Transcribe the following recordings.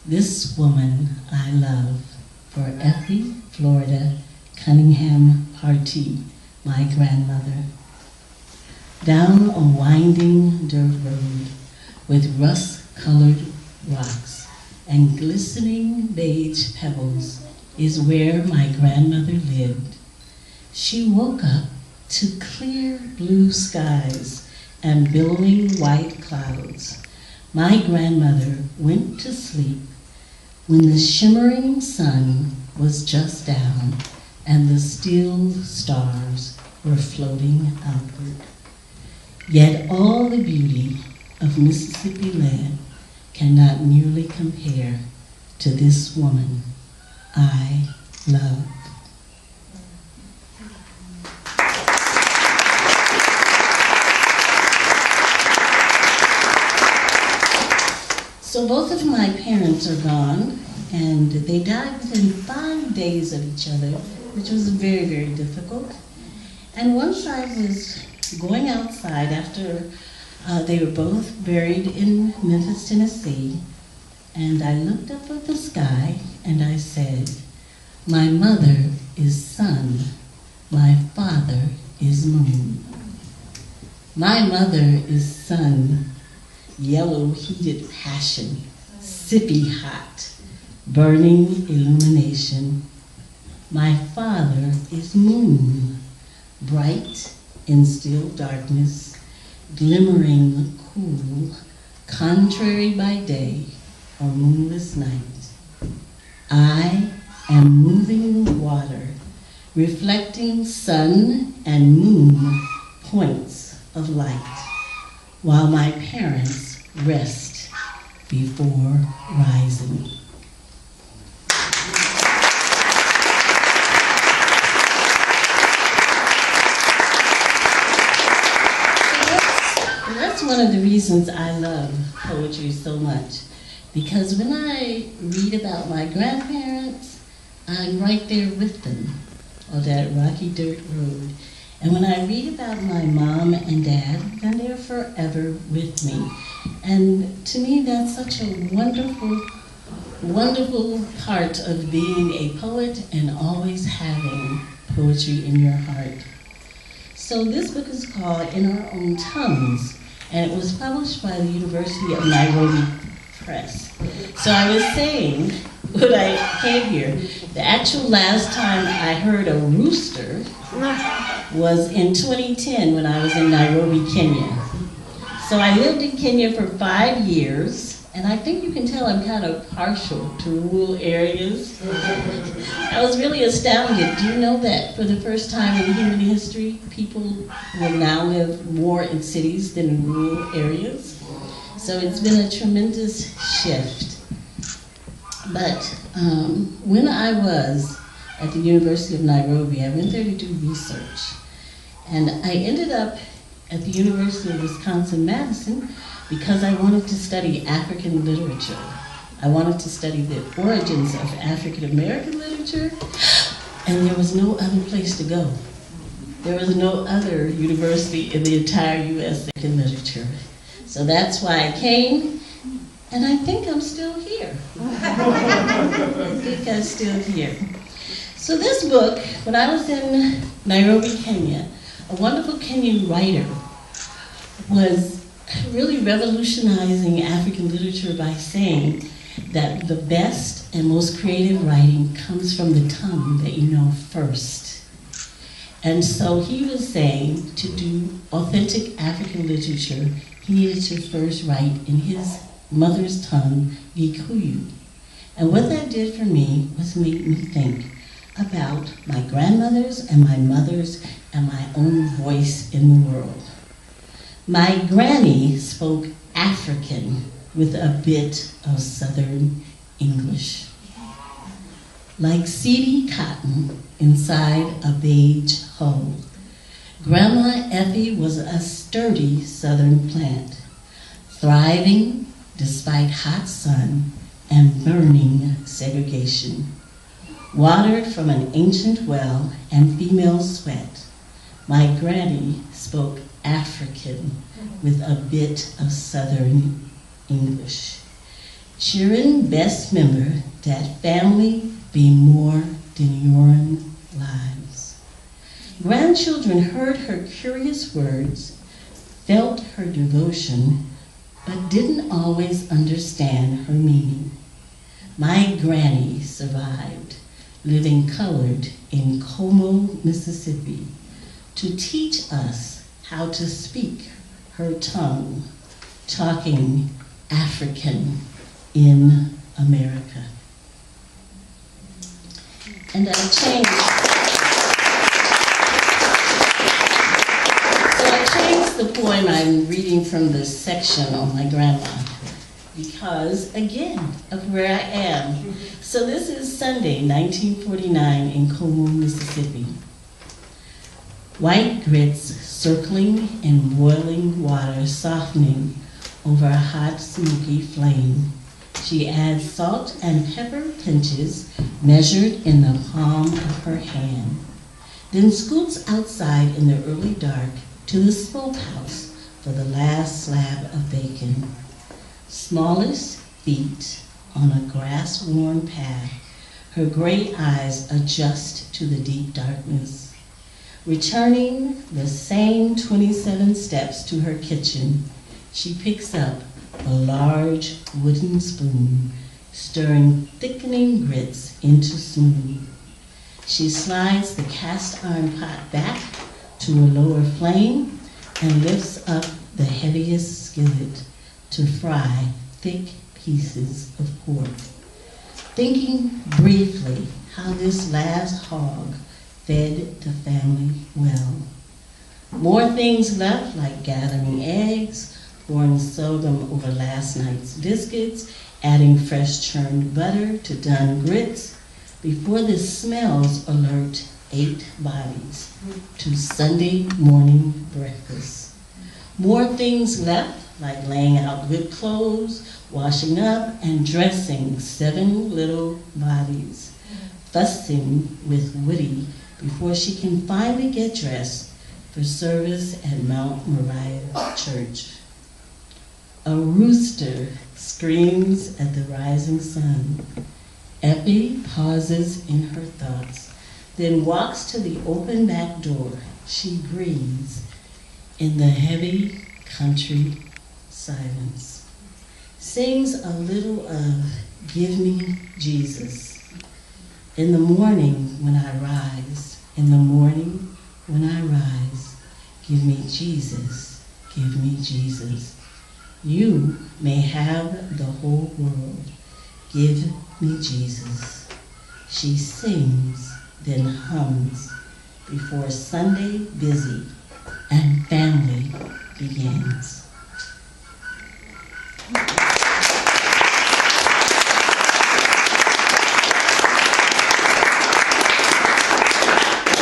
This woman I love, for Effie, Florida, Cunningham Partee, my grandmother. Down a winding dirt road with rust-colored rocks and glistening beige pebbles is where my grandmother lived. She woke up to clear blue skies and billowing white clouds. My grandmother went to sleep when the shimmering sun was just down and the still stars were floating outward. Yet all the beauty of Mississippi land cannot nearly compare to this woman I love. So both of my parents are gone, and they died within 5 days of each other, which was very, very difficult. And once I was going outside after they were both buried in Memphis, Tennessee, and I looked up at the sky and I said, my mother is sun, my father is moon. My mother is sun, yellow heated passion, sippy hot, burning illumination. My father is moon, bright in still darkness, glimmering cool, contrary by day or moonless night. I am moving water, reflecting sun and moon points of light, while my parents rest before rising. That's one of the reasons I love poetry so much, because when I read about my grandparents, I'm right there with them on that rocky dirt road. And when I read about my mom and dad, then they're forever with me. And to me, that's such a wonderful, wonderful part of being a poet and always having poetry in your heart. So this book is called In Our Own Tongues, and it was published by the University of Nairobi Press. So I was saying, when I came here, the actual last time I heard a rooster was in 2010 when I was in Nairobi, Kenya. So I lived in Kenya for 5 years, and I think you can tell I'm kind of partial to rural areas. I was really astounded. Do you know that for the first time in human history, people will now live more in cities than in rural areas? So it's been a tremendous shift. But when I was at the University of Nairobi, I went there to do research. And I ended up at the University of Wisconsin-Madison because I wanted to study African literature. I wanted to study the origins of African American literature, and there was no other place to go. There was no other university in the entire US that did literature. So that's why I came, and I think I'm still here. I think I'm still here. So this book, when I was in Nairobi, Kenya, a wonderful Kenyan writer was really revolutionizing African literature by saying that the best and most creative writing comes from the tongue that you know first. And so he was saying to do authentic African literature, he needed to first write in his mother's tongue, Gikuyu. And what that did for me was make me think about my grandmothers and my mothers and my own voice in the world. My granny spoke African with a bit of Southern English. Like seedy cotton inside a beige hull, Grandma Effie was a sturdy Southern plant, thriving despite hot sun and burning segregation. Watered from an ancient well and female sweat, my granny spoke African with a bit of Southern English. Children best remember that family be more than your lives. Grandchildren heard her curious words, felt her devotion, but didn't always understand her meaning. My granny survived, living colored in Como, Mississippi, to teach us how to speak her tongue, talking African in America. And I changed the poem I'm reading from this section on my grandma because, again, of where I am. So this is Sunday, 1949 in Como, Mississippi. White grits circling in boiling water, softening over a hot, smoky flame. She adds salt and pepper pinches measured in the palm of her hand, then scoots outside in the early dark to the smokehouse for the last slab of bacon. Smallest feet on a grass-worn path, her gray eyes adjust to the deep darkness. Returning the same 27 steps to her kitchen, she picks up a large wooden spoon, stirring thickening grits into smooth. She slides the cast iron pot back to a lower flame and lifts up the heaviest skillet to fry thick pieces of pork, thinking briefly how this last hog fed the family well. More things left, like gathering eggs, pouring sorghum over last night's biscuits, adding fresh churned butter to done grits, before the smells alert 8 bodies to Sunday morning breakfast. More things left, like laying out good clothes, washing up, and dressing 7 little bodies, fussing with Woody before she can finally get dressed for service at Mount Moriah Church. A rooster screams at the rising sun. Effie pauses in her thoughts, then walks to the open back door. She breathes in the heavy country silence, sings a little of Give Me Jesus. In the morning when I rise, in the morning when I rise, give me Jesus, give me Jesus. You may have the whole world, give me Jesus. She sings, then hums, before Sunday busy and family begins.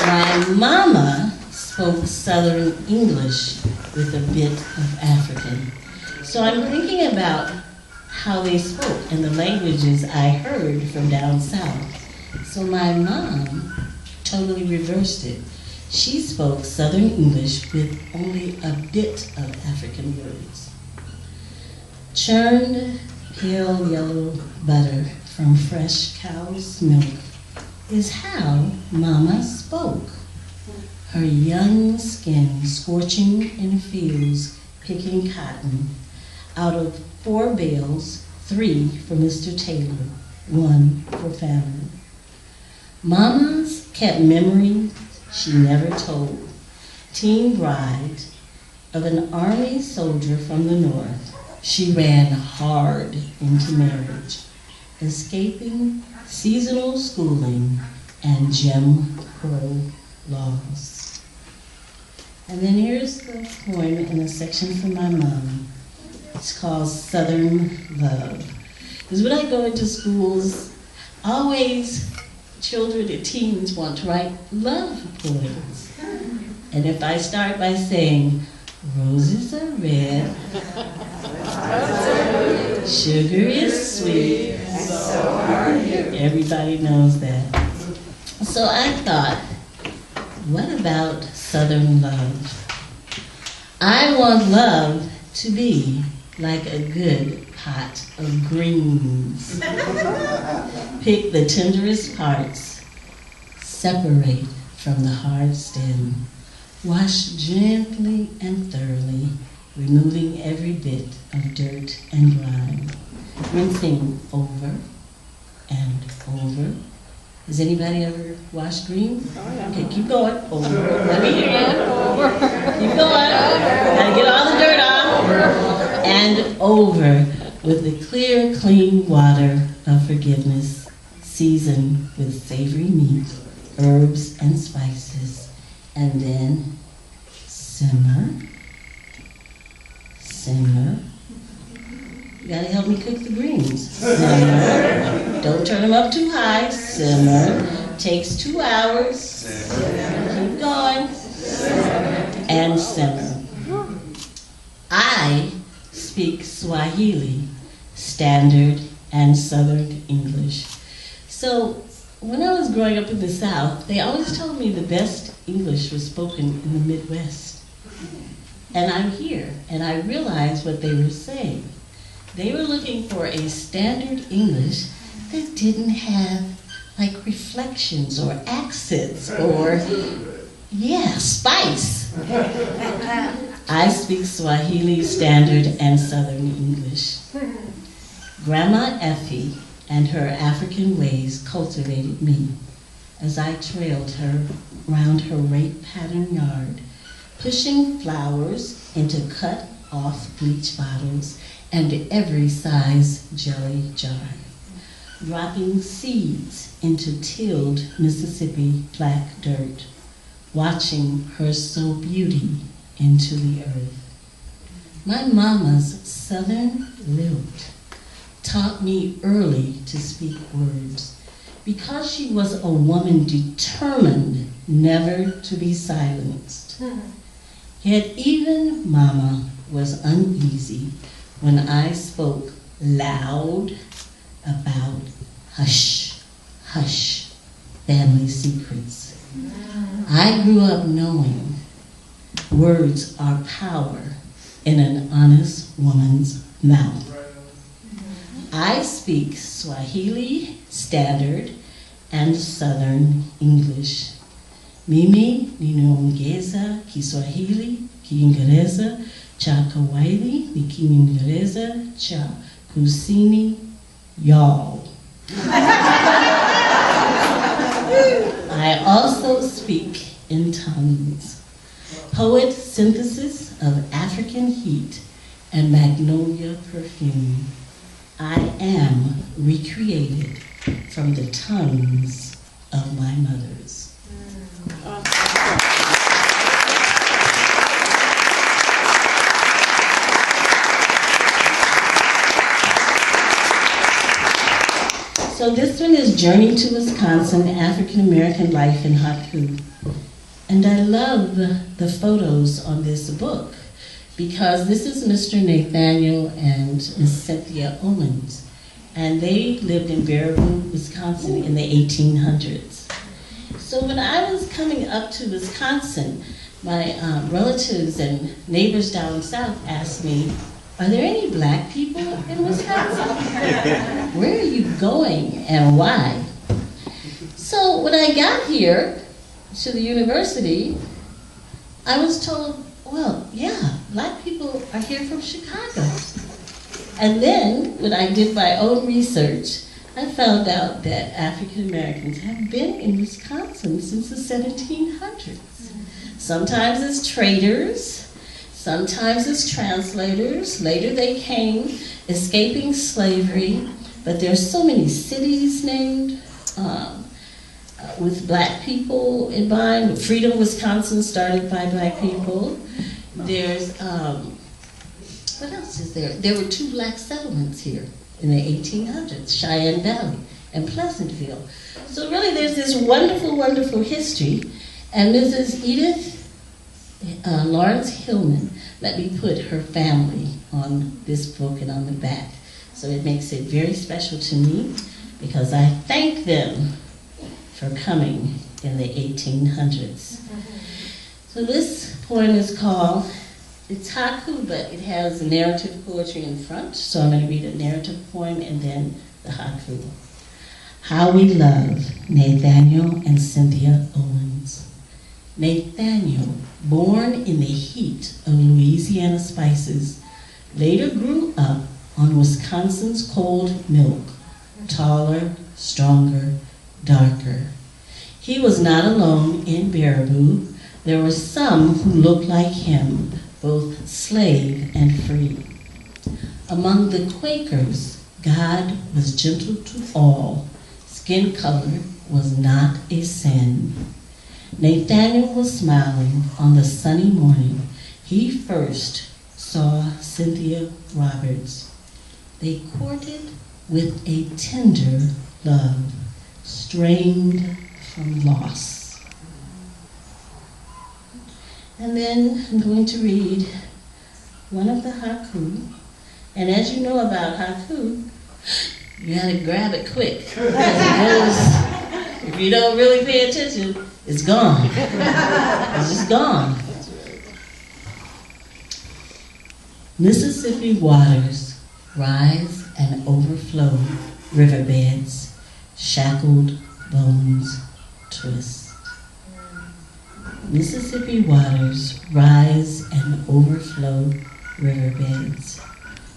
My mama spoke Southern English with a bit of African. So I'm thinking about how they spoke and the languages I heard from down south. So my mom totally reversed it. She spoke Southern English with only a bit of African words. Churned pale yellow butter from fresh cow's milk is how Mama spoke. Her young skin scorching in fields picking cotton. Out of 4 bales, 3 for Mr. Taylor, 1 for family. Mama's kept memory she never told. Teen bride of an army soldier from the north, she ran hard into marriage, escaping seasonal schooling and Jim Crow laws. And then here's the poem in a section from my mom. It's called Southern Love. Because when I go into schools, always children and teens want to write love poems. And if I start by saying, roses are red, sugar is sweet, and so are you, everybody knows that. So I thought, what about Southern love? I want love to be like a good pot of greens. Pick the tenderest parts, separate from the hard stem. Wash gently and thoroughly, removing every bit of dirt and grime. Rinsing over and over. Has anybody ever washed greens? Oh, yeah. Okay, keep going. Over. Let me hear you. Over. Keep going. Gotta get all the dirt off. And over with the clear, clean water of forgiveness, seasoned with savory meat, herbs, and spices. And then simmer, simmer. You gotta help me cook the greens. Simmer. Don't turn them up too high. Simmer. Takes 2 hours. Keep going. And simmer. I speak Swahili, Standard and Southern English. So when I was growing up in the South, they always told me the best English was spoken in the Midwest. And I'm here, and I realized what they were saying. They were looking for a standard English that didn't have like reflections or accents or, yeah, spice. I speak Swahili, Standard, and Southern English. Grandma Effie and her African ways cultivated me as I trailed her round her rape-patterned yard, pushing flowers into cut-off bleach bottles and every size jelly jar, dropping seeds into tilled Mississippi black dirt, watching her sow beauty into the earth. My mama's Southern lilt taught me early to speak words because she was a woman determined never to be silenced. Yet even Mama was uneasy when I spoke loud about hush, hush, family secrets. I grew up knowing words are power in an honest woman's mouth. I speak Swahili, Standard, and Southern English. Mimi ninaongeza Kiswahili, Kiingereza, cha kawaida ni Kiingereza cha kusini, y'all. I also speak in tongues. Poet synthesis of African heat and magnolia perfume. I am recreated from the tongues of my mothers. So this one is Journey to Wisconsin, African American Life in Haiku. And I love the photos on this book because this is Mr. Nathaniel and Miss Cynthia Owens. And they lived in Baraboo, Wisconsin in the 1800s. So when I was coming up to Wisconsin, my relatives and neighbors down south asked me, are there any black people in Wisconsin? Where are you going and why? So when I got here to the university, I was told, well, yeah, black people are here from Chicago. And then when I did my own research, I found out that African Americans have been in Wisconsin since the 1700s. Sometimes as traders, sometimes as translators. Later they came, escaping slavery, but there's so many cities named with black people in mind. Freedom, Wisconsin, started by black people. There's, what else is there? There were 2 black settlements here in the 1800s, Cheyenne Valley and Pleasantville. So really there's this wonderful, wonderful history. And Mrs. Edith Lawrence Hillman let me put her family on this book and on the back. So it makes it very special to me because I thank them for coming in the 1800s. So this poem is called It's haiku, but it has narrative poetry in front. So I'm going to read a narrative poem and then the haiku. How We Love, Nathaniel and Cynthia Owens. Nathaniel, born in the heat of Louisiana spices, later grew up on Wisconsin's cold milk, taller, stronger, darker. He was not alone in Baraboo. There were some who looked like him, both slave and free. Among the Quakers, God was gentle to all. Skin color was not a sin. Nathaniel was smiling on the sunny morning he first saw Cynthia Roberts. They courted with a tender love, strained from loss. And then I'm going to read one of the haiku. And as you know about haiku, you gotta grab it quick. Because it goes, if you don't really pay attention, it's gone. It's just gone. Mississippi waters rise and overflow riverbeds, shackled bones twist. Mississippi waters rise and overflow riverbeds,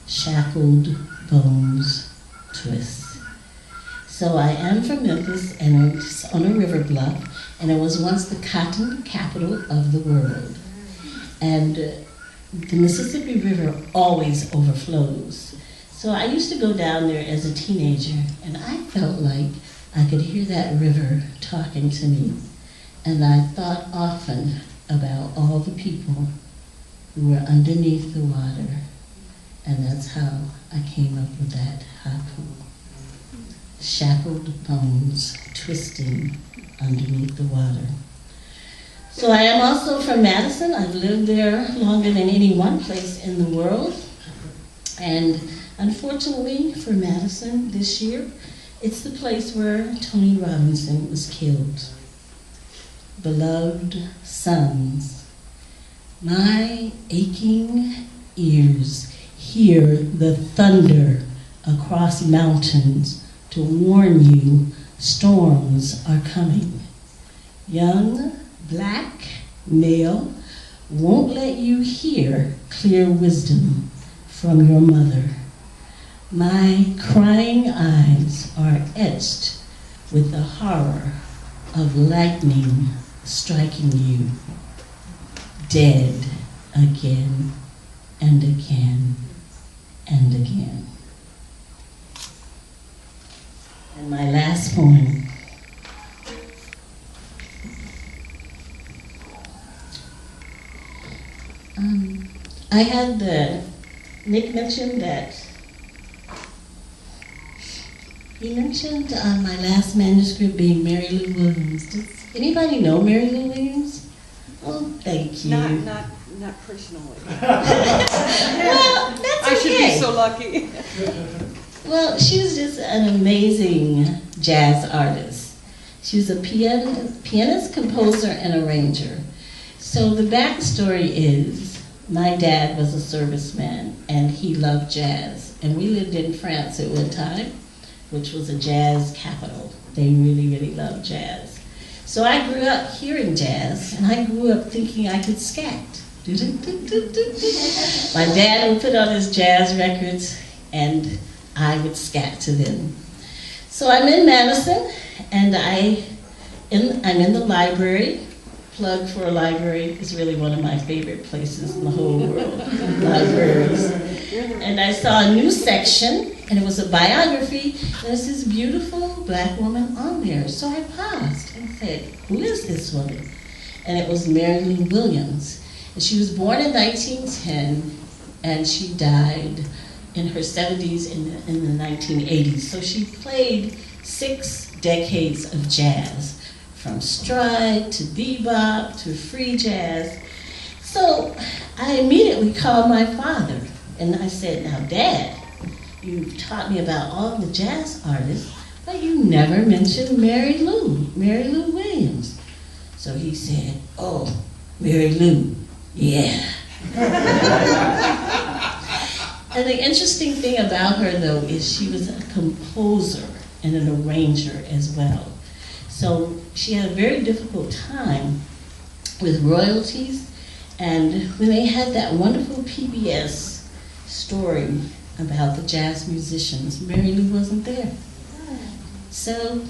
shackled bones twist. So I am from Memphis, and it's on a river bluff, and it was once the cotton capital of the world. And the Mississippi River always overflows. So I used to go down there as a teenager, and I felt like I could hear that river talking to me. And I thought often about all the people who were underneath the water. And that's how I came up with that haiku. Shackled bones twisting underneath the water. So I am also from Madison. I've lived there longer than any one place in the world. And unfortunately for Madison this year, it's the place where Tony Robinson was killed. Beloved sons, my aching ears hear the thunder across mountains to warn you storms are coming. Young black male won't let you hear clear wisdom from your mother. My crying eyes are etched with the horror of lightning striking you, dead again and again and again. And my last poem. I had Nick mentioned that, he mentioned my last manuscript being Mary Lou Williams. Does anybody know Mary Lou Williams? Oh, thank you. Not personally. Well, that's okay. I should be so lucky. Well, she was just an amazing jazz artist. She was a pianist, composer, and arranger. So the backstory is, my dad was a serviceman, and he loved jazz. And we lived in France at one time, which was a jazz capital. They really, really loved jazz. So I grew up hearing jazz, and I grew up thinking I could scat. My dad would put on his jazz records, and I would scat to them. So I'm in Madison, and I'm in the library. Plug for a library is really one of my favorite places in the whole world, libraries. And I saw a new section, and it was a biography. There's this beautiful black woman on there. So I paused and said, who is this woman? And it was Mary Lou Williams. And she was born in 1910, and she died in her 70s in the 1980s. So she played 6 decades of jazz, from stride to bebop to free jazz. So I immediately called my father, and I said, now Dad, you've taught me about all the jazz artists, but you never mentioned Mary Lou Williams. So he said, oh, Mary Lou, yeah, And the interesting thing about her, though, is she was a composer and an arranger as well. So she had a very difficult time with royalties, and when they had that wonderful PBS story about the jazz musicians, Mary Lou wasn't there. So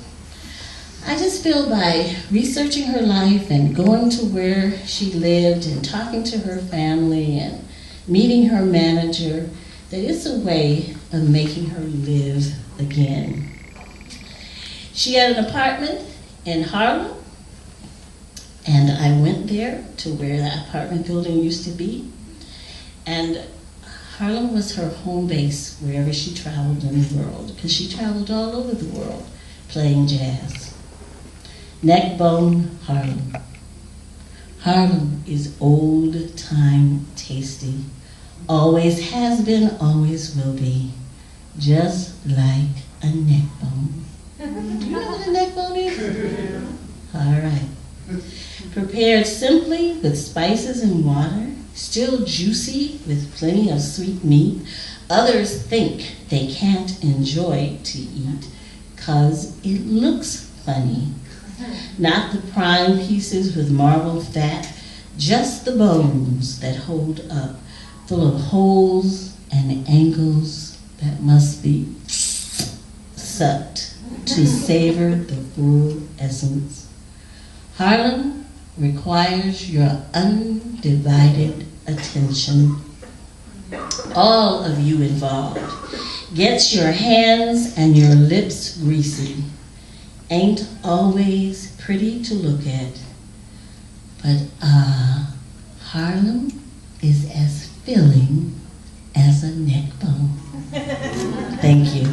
I just feel by researching her life and going to where she lived and talking to her family and meeting her manager, that it's a way of making her live again. She had an apartment in Harlem, and I went there to where that apartment building used to be, and Harlem was her home base wherever she traveled in the world, because she traveled all over the world playing jazz. Neckbone, Harlem. Harlem is old time tasty. Always has been, always will be. Just like a neck bone. Do you know what a neck bone is? All right. Prepared simply with spices and water, still juicy with plenty of sweet meat. Others think they can't enjoy to eat 'cause it looks funny. Not the prime pieces with marble fat, just the bones that hold up, full of holes and angles that must be sucked to savor the full essence. Harlem requires your undivided attention. All of you involved. Gets your hands and your lips greasy. Ain't always pretty to look at, but Harlem is as filling as a neck bone. Thank you.